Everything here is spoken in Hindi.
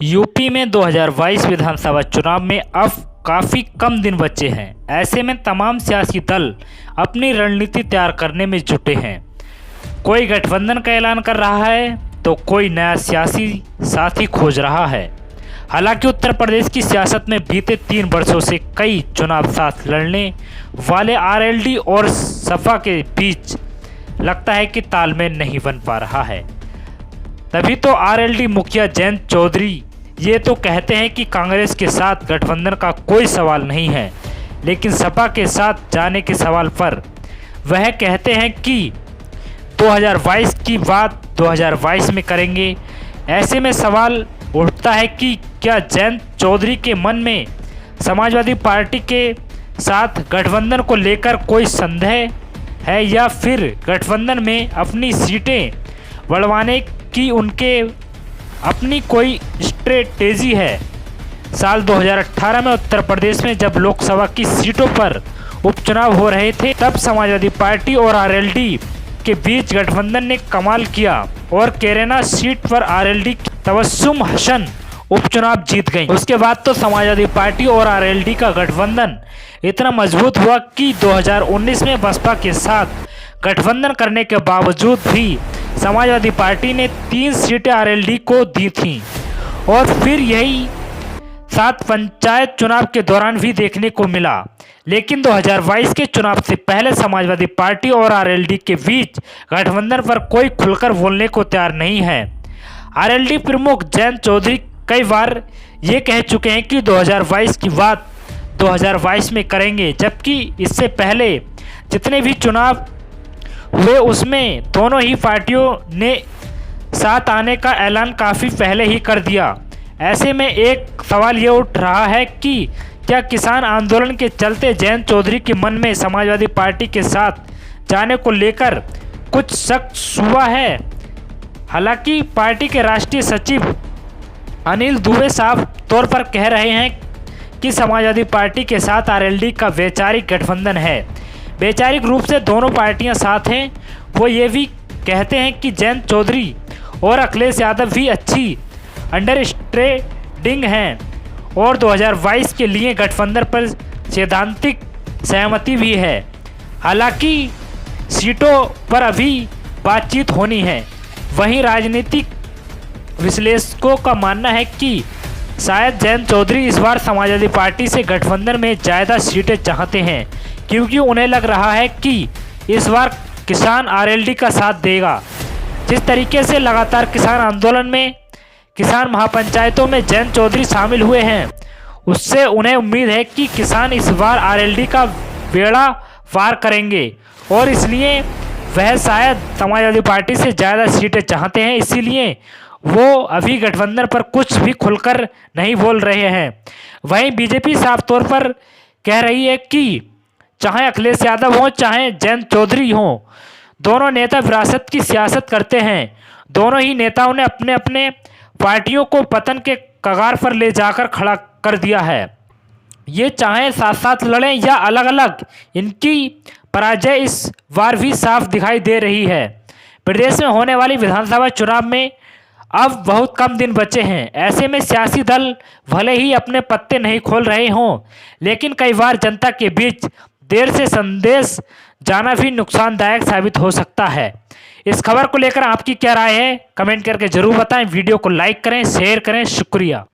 यूपी में 2022 विधानसभा चुनाव में अब काफ़ी कम दिन बचे हैं। ऐसे में तमाम सियासी दल अपनी रणनीति तैयार करने में जुटे हैं। कोई गठबंधन का ऐलान कर रहा है तो कोई नया सियासी साथी खोज रहा है। हालांकि उत्तर प्रदेश की सियासत में बीते 3 वर्षों से कई चुनाव साथ लड़ने वाले आरएलडी और सपा के बीच लगता है कि तालमेल नहीं बन पा रहा है। तभी तो आरएलडी मुखिया जयंत चौधरी ये तो कहते हैं कि कांग्रेस के साथ गठबंधन का कोई सवाल नहीं है, लेकिन सपा के साथ जाने के सवाल पर वह कहते हैं कि 2022 की बात 2022 में करेंगे। ऐसे में सवाल उठता है कि क्या जयंत चौधरी के मन में समाजवादी पार्टी के साथ गठबंधन को लेकर कोई संदेह है, या फिर गठबंधन में अपनी सीटें बढ़वाने की उनके अपनी कोई स्ट्रेटेजी है। साल 2018 में उत्तर प्रदेश में जब लोकसभा की सीटों पर उपचुनाव हो रहे थे, तब समाजवादी पार्टी और आरएलडी के बीच गठबंधन ने कमाल किया और कैराना सीट पर आरएलडी की तबस्सुम हसन उपचुनाव जीत गई। उसके बाद तो समाजवादी पार्टी और आरएलडी का गठबंधन इतना मजबूत हुआ कि 2019 में बसपा के साथ गठबंधन करने के बावजूद भी समाजवादी पार्टी ने 3 सीटें आरएलडी को दी थीं, और फिर यही साथ पंचायत चुनाव के दौरान भी देखने को मिला। लेकिन 2022 के चुनाव से पहले समाजवादी पार्टी और आरएलडी के बीच गठबंधन पर कोई खुलकर बोलने को तैयार नहीं है। आरएलडी प्रमुख जयंत चौधरी कई बार ये कह चुके हैं कि 2022 की बात 2022 में करेंगे, जबकि इससे पहले जितने भी चुनाव हुए उसमें दोनों ही पार्टियों ने साथ आने का ऐलान काफ़ी पहले ही कर दिया। ऐसे में एक सवाल ये उठ रहा है कि क्या किसान आंदोलन के चलते जयंत चौधरी के मन में समाजवादी पार्टी के साथ जाने को लेकर कुछ शक हुआ है। हालांकि पार्टी के राष्ट्रीय सचिव अनिल दुबे साफ तौर पर कह रहे हैं कि समाजवादी पार्टी के साथ आरएलडी का वैचारिक गठबंधन है। वैचारिक रूप से दोनों पार्टियां साथ हैं। वो ये भी कहते हैं कि जयंत चौधरी और अखिलेश यादव भी अच्छी अंडरस्टैंडिंग हैं और 2022 के लिए गठबंधन पर सैद्धांतिक सहमति भी है। हालांकि सीटों पर अभी बातचीत होनी है। वहीं राजनीतिक विश्लेषकों का मानना है कि शायद जयंत चौधरी इस बार समाजवादी पार्टी से गठबंधन में ज़्यादा सीटें चाहते हैं, क्योंकि उन्हें लग रहा है कि इस बार किसान आरएलडी का साथ देगा। जिस तरीके से लगातार किसान आंदोलन में किसान महापंचायतों में जयंत चौधरी शामिल हुए हैं, उससे उन्हें उम्मीद है कि किसान इस बार आरएलडी का बेड़ा पार करेंगे, और इसलिए वह शायद समाजवादी पार्टी से ज़्यादा सीटें चाहते हैं। इसीलिए वो अभी गठबंधन पर कुछ भी खुलकर नहीं बोल रहे हैं। वहीं बीजेपी साफ तौर पर कह रही है कि चाहे अखिलेश यादव हो चाहे जयंत चौधरी हो, दोनों नेता विरासत की सियासत करते हैं। दोनों ही नेताओं ने अपने अपने पार्टियों को पतन के कगार पर ले जाकर खड़ा कर दिया है। ये चाहे साथ साथ लड़ें या अलग अलग, इनकी पराजय इस बार भी साफ दिखाई दे रही है। प्रदेश में होने वाली विधानसभा चुनाव में अब बहुत कम दिन बचे हैं। ऐसे में सियासी दल भले ही अपने पत्ते नहीं खोल रहे हों, लेकिन कई बार जनता के बीच देर से संदेश जाना भी नुकसानदायक साबित हो सकता है। इस खबर को लेकर आपकी क्या राय है, कमेंट करके जरूर बताएं। वीडियो को लाइक करें, शेयर करें। शुक्रिया।